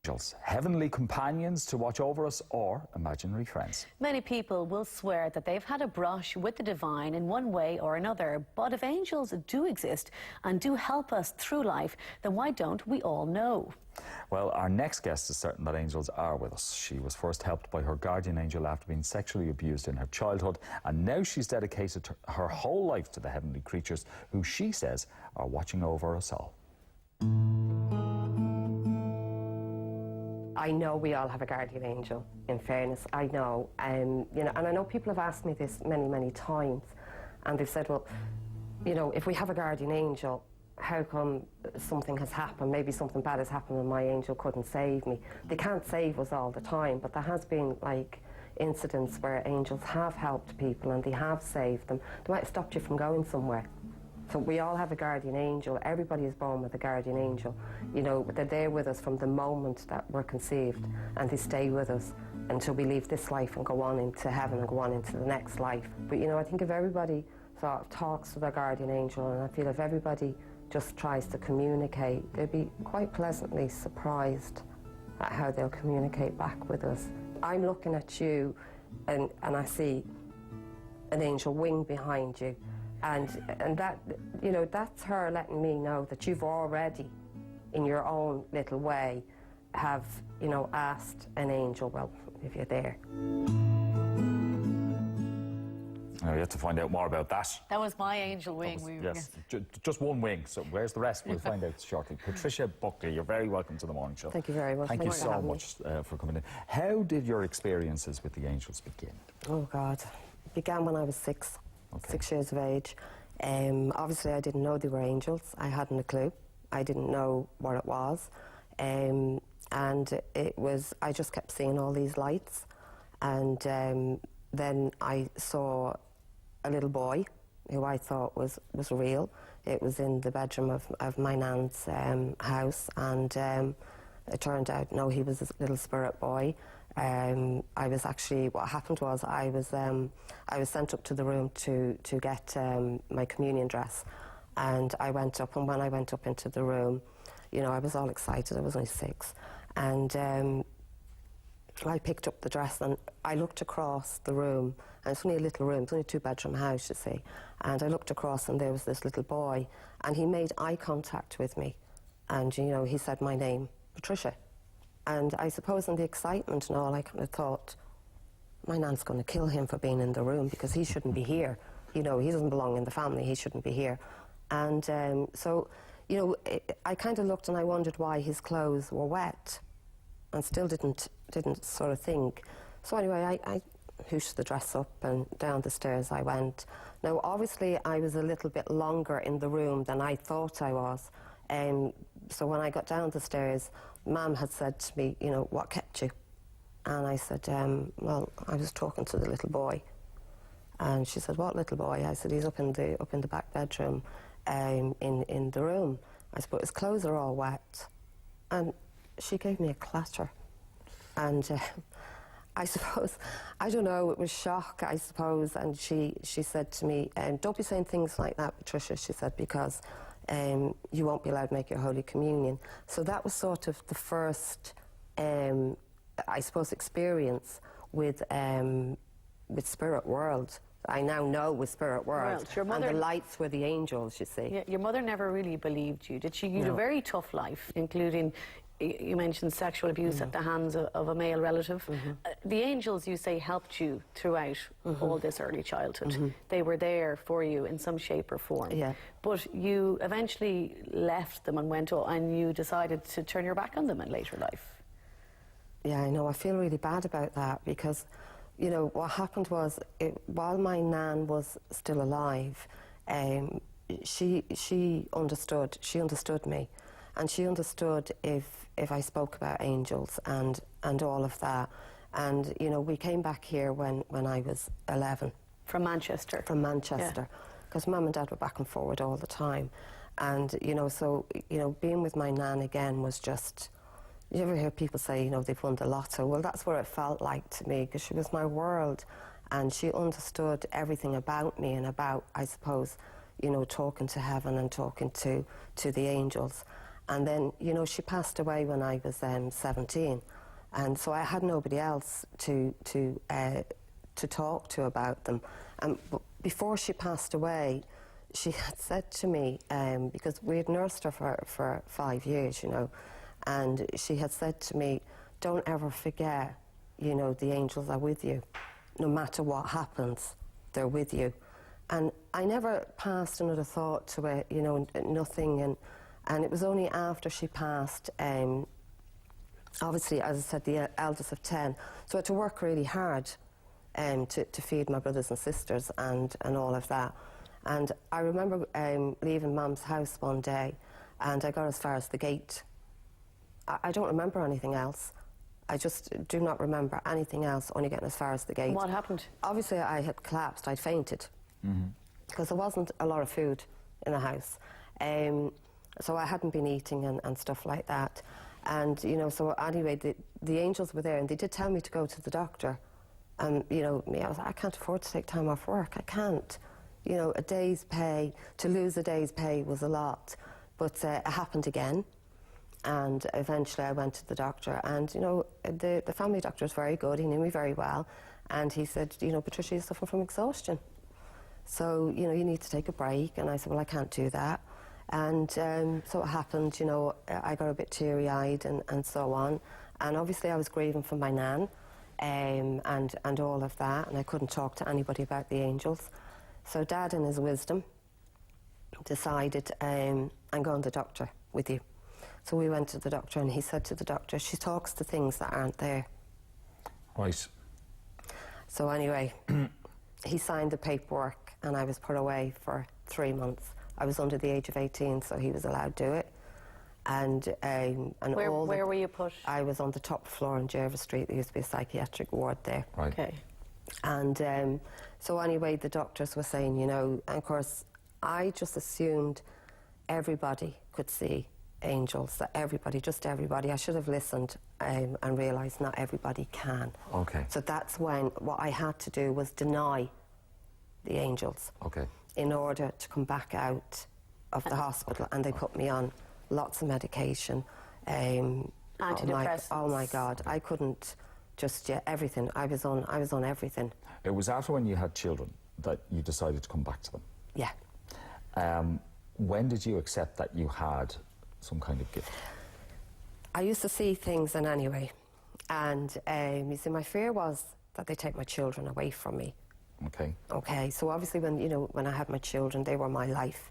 Angels, heavenly companions to watch over us, or imaginary friends. Many people will swear that they've had a brush with the divine in one way or another, but if angels do exist and do help us through life, then why don't we all know? Well, our next guest is certain that angels are with us. She was first helped by her guardian angel after being sexually abused in her childhood, and now she's dedicated her whole life to the heavenly creatures who she says are watching over us all. I know we all have a guardian angel, in fairness, I know. You know, and I know people have asked me this many, many times, and they've said, well, you know, if we have a guardian angel, how come something has happened, maybe something bad has happened and my angel couldn't save me? They can't save us all the time, but there has been, like, incidents where angels have helped people and they have saved them. They might have stopped you from going somewhere. So we all have a guardian angel. Everybody is born with a guardian angel. You know, they're there with us from the moment that we're conceived, and they stay with us until we leave this life and go on into heaven and go on into the next life. But, you know, I think if everybody sort of talks to their guardian angel, and I feel if everybody just tries to communicate, they'll be quite pleasantly surprised at how they'll communicate back with us. I'm looking at you and I see an angel wing behind you, and that, you know, that's her letting me know that you've already, in your own little way, have, you know, asked an angel, well, if you're there. Now, you have to find out more about that. That was my angel wing. Yes, just one wing, so where's the rest? We'll find out shortly. Patricia Buckley, you're very welcome to the morning show. Thank you very much. Thank you so much for coming in. How did your experiences with the angels begin? Oh, God. It began when I was 6 years of age. Obviously, I didn't know they were angels. I hadn't a clue. I didn't know what it was. And it was, I just kept seeing all these lights. And then I saw a little boy who I thought was real. It was in the bedroom of my nan's house, and it turned out, no, he was a little spirit boy. I was actually, what happened was I was sent up to the room to get my communion dress, and I went up, and when I went up into the room, you know, I was all excited. I was only 6, and I picked up the dress and I looked across the room, and it's only a little room, it's only a 2-bedroom house, you see, and I looked across and there was this little boy, and he made eye contact with me, and, you know, he said my name, Patricia. And I suppose in the excitement and all, I kind of thought, my nan's going to kill him for being in the room because he shouldn't be here. You know, he doesn't belong in the family, he shouldn't be here. And so, you know, I kind of looked and I wondered why his clothes were wet, and still didn't sort of think. So anyway, I hooshed the dress up and down the stairs I went. Now, obviously, I was a little bit longer in the room than I thought I was. So when I got down the stairs, Mum had said to me, you know, what kept you? And I said, well, I was talking to the little boy. And she said, what little boy? I said, he's up in the back bedroom, in the room. I said, but his clothes are all wet. And she gave me a clatter. And I suppose, I don't know, it was shock, I suppose. And she said to me, don't be saying things like that, Patricia, she said, because you won't be allowed to make your Holy Communion. So that was sort of the first, I suppose, experience with Spirit World. I now know with Spirit World. Your mother, and the lights were the angels, you see. Yeah, your mother never really believed you, did she? You had a very tough life, including, you mentioned sexual abuse at the hands of a male relative. The angels, you say, helped you throughout all this early childhood. They were there for you in some shape or form. Yeah. But you eventually left them and went on, and you decided to turn your back on them in later life. Yeah, I know. I feel really bad about that because, you know, what happened was, while my nan was still alive, she understood me. And she understood if I spoke about angels and all of that. And, you know, we came back here when I was 11. From Manchester? From Manchester. Because Mum and Dad were back and forward all the time. And, you know, so, you know, being with my nan again was just... You ever hear people say, you know, they've won the lotto? Well, that's what it felt like to me, because she was my world. And she understood everything about me and about, I suppose, you know, talking to heaven and talking to the angels. And then, you know, she passed away when I was 17, and so I had nobody else to talk to about them. And before she passed away, she had said to me, because we had nursed her for 5 years, you know, and she had said to me, don't ever forget, you know, the angels are with you. No matter what happens, they're with you. And I never passed another thought to it, you know, nothing. And it was only after she passed, obviously, as I said, the eldest of 10, so I had to work really hard to feed my brothers and sisters and all of that. And I remember leaving Mum's house one day, and I got as far as the gate. I don't remember anything else. I just do not remember anything else, only getting as far as the gate. What happened? Obviously, I had collapsed. I'd fainted. Because there wasn't a lot of food in the house. So I hadn't been eating and stuff like that. And, you know, so anyway, the angels were there, and they did tell me to go to the doctor. And, you know, me, I was like, I can't afford to take time off work. I can't. You know, a day's pay, to lose a day's pay was a lot. But it happened again. And eventually I went to the doctor, and, you know, the family doctor was very good. He knew me very well. And he said, you know, Patricia, you're suffering from exhaustion. So, you know, you need to take a break. And I said, well, I can't do that. And so it happened, you know, I got a bit teary-eyed and so on. And obviously I was grieving for my nan and all of that, and I couldn't talk to anybody about the angels. So Dad, in his wisdom, decided, I'm going to the doctor with you. So we went to the doctor, and he said to the doctor, she talks to things that aren't there. Right. So anyway, he signed the paperwork, and I was put away for 3 months. I was under the age of 18, so he was allowed to do it. And where were you put? I was on the top floor in Jervis Street. There used to be a psychiatric ward there. Right. Okay. And so anyway, the doctors were saying, you know, and of course, I just assumed everybody could see angels, that everybody, just everybody. I should have listened and realised not everybody can. Okay. So that's when what I had to do was deny the angels. Okay. In order to come back out of the hospital, and they put me on lots of medication. Antidepressants. Oh my God, I couldn't just, everything. I was on everything. It was after when you had children that you decided to come back to them. Yeah. When did you accept that you had some kind of gift? I used to see things in any way, and you see, my fear was that they take my children away from me. Okay. Okay, so obviously when I had my children, they were my life,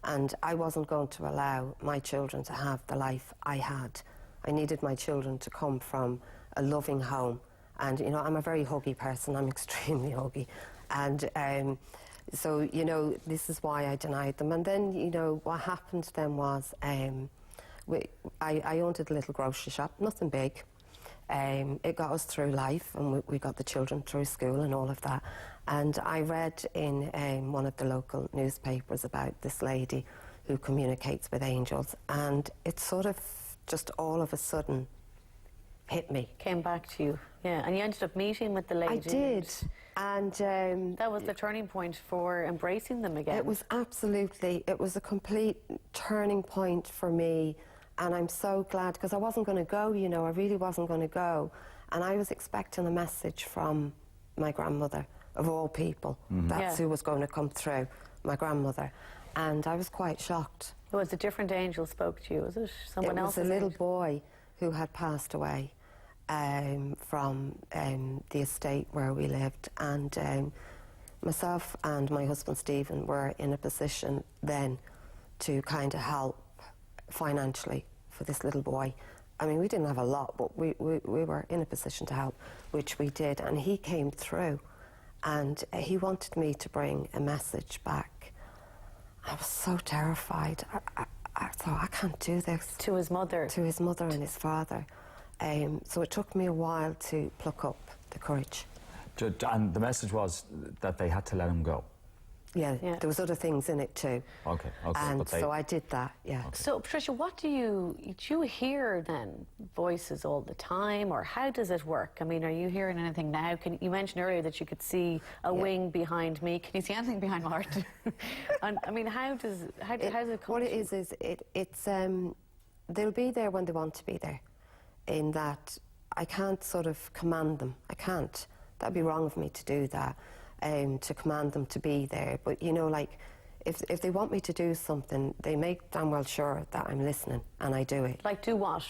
and I wasn't going to allow my children to have the life I had. I needed my children to come from a loving home, and, you know, I'm a very huggy person. I'm extremely huggy, and so, you know, this is why I denied them. And then, you know, what happened then was I owned a little grocery shop, nothing big. It got us through life, and we got the children through school and all of that. And I read in one of the local newspapers about this lady who communicates with angels, and it sort of just all of a sudden hit me. Came back to you, yeah. And you ended up meeting with the lady. I did. And that was the turning point for embracing them again. It was a complete turning point for me. And I'm so glad, because I wasn't going to go, you know, I really wasn't going to go. And I was expecting a message from my grandmother, of all people. That's who was going to come through, my grandmother. And I was quite shocked. It was a different angel spoke to you, was it? Someone else? It was a little boy who had passed away from the estate where we lived. And myself and my husband Stephen were in a position then to kind of help financially for this little boy. I mean, we didn't have a lot, but we were in a position to help, which we did. And he came through, and he wanted me to bring a message back. I was so terrified. I thought, I can't do this. To his mother? To his mother and his father. So it took me a while to pluck up the courage. And the message was that they had to let him go? Yeah, there was other things in it too. Okay. And so I did that, yeah. Okay. So, Patricia, do you hear then voices all the time, or how does it work? I mean, are you hearing anything now? You mentioned earlier that you could see a wing behind me. Can you see anything behind Martin? And I mean, how does it come? What it is it's they'll be there when they want to be there, in that I can't sort of command them. I can't. That'd be wrong of me to do that, to command them to be there. But, you know, like, if they want me to do something, they make damn well sure that I'm listening, and I do it. Like do what?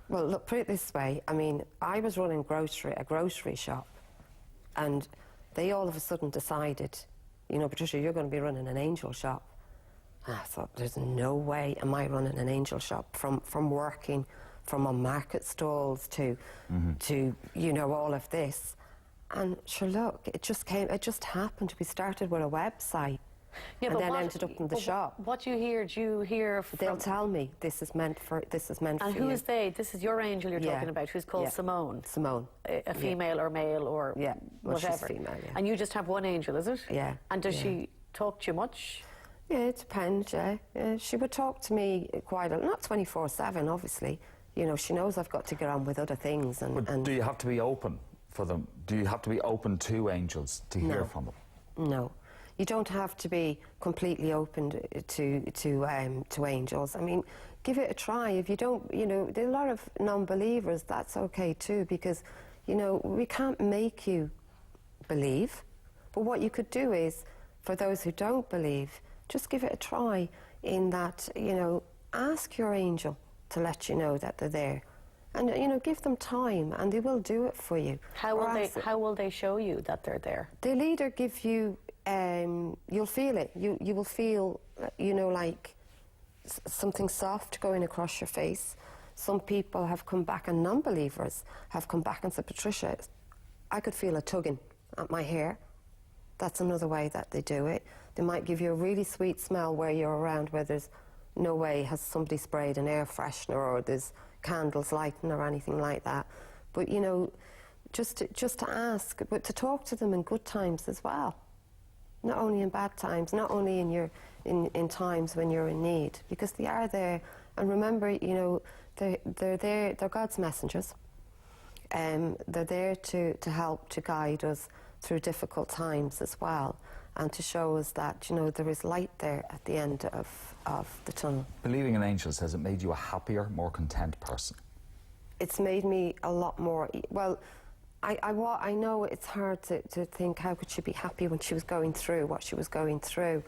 Well, look, put it this way. I mean, I was running a grocery shop, and they all of a sudden decided, you know, Patricia, you're going to be running an angel shop. And I thought, there's no way am I running an angel shop, from working from on market stalls to, you know, all of this. And sure, look, it just happened. We started with a website. Yeah, and but then ended up in the shop. What you hear, do you hear from... They'll tell me this is meant for And you. who is they? This is your angel you're talking about, who's called Simone. Simone. A female or male or well, whatever. she's female, yeah. And you just have one angel, is it? Yeah. And does she talk to you much? Yeah, it depends, yeah. She would talk to me quite a lot, not 24/7, obviously. You know, she knows I've got to get on with other things. And do you have to be open for them? Do you have to be open to angels to hear from them? No. You don't have to be completely open to angels. I mean, give it a try. If you don't, you know, there are a lot of non-believers, that's okay too, because, you know, we can't make you believe. But what you could do is, for those who don't believe, just give it a try, in that, you know, ask your angel to let you know that they're there. And, you know, give them time, and they will do it for you. How will they show you that they're there? They'll either give you, you'll feel it. You will feel, you know, like something soft going across your face. Some people have come back, and non-believers have come back and said, Patricia, I could feel a tugging at my hair. That's another way that they do it. They might give you a really sweet smell where you're around, where there's no way has somebody sprayed an air freshener, or there's candles lighting or anything like that. But, you know, just to ask, but to talk to them in good times as well. Not only in bad times, not only in times when you're in need, because they are there. And remember, you know, they're there, they're God's messengers. They're there to help, to guide us through difficult times as well, and to show us that, you know, there is light there at the end of the tunnel. Believing in angels, has it made you a happier, more content person? It's made me a lot more, well, I know it's hard to think, how could she be happy when she was going through what she was going through?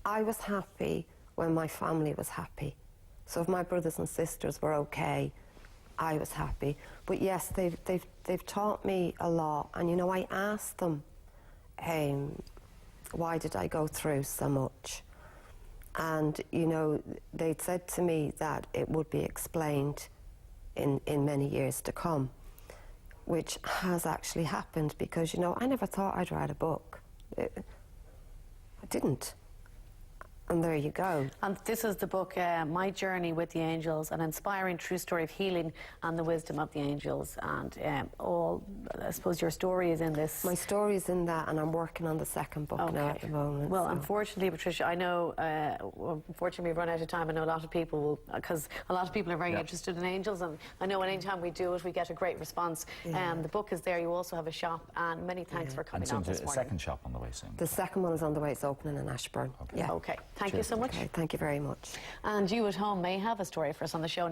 I was happy when my family was happy. So if my brothers and sisters were okay, I was happy. But yes, they've taught me a lot. And, you know, I asked them, why did I go through so much? And, you know, they'd said to me that it would be explained in many years to come, which has actually happened, because, you know, I never thought I'd write a book. I didn't. And there you go. And this is the book, My Journey with the Angels, an inspiring true story of healing and the wisdom of the angels. And all, I suppose your story is in this. My story is in that, and I'm working on the second book now at the moment. Well, so. Unfortunately, Patricia, I know, unfortunately we've run out of time. I know a lot of people will, because a lot of people are very interested in angels, and I know any time we do it, we get a great response. The book is there. You also have a shop, and many thanks for coming on this morning. And a second shop on the way soon. The second one is on the way. It's opening in Ashburn. Okay. Yeah. Okay. Thank you so much. Okay, thank you very much. And you at home may have a story for us on the show.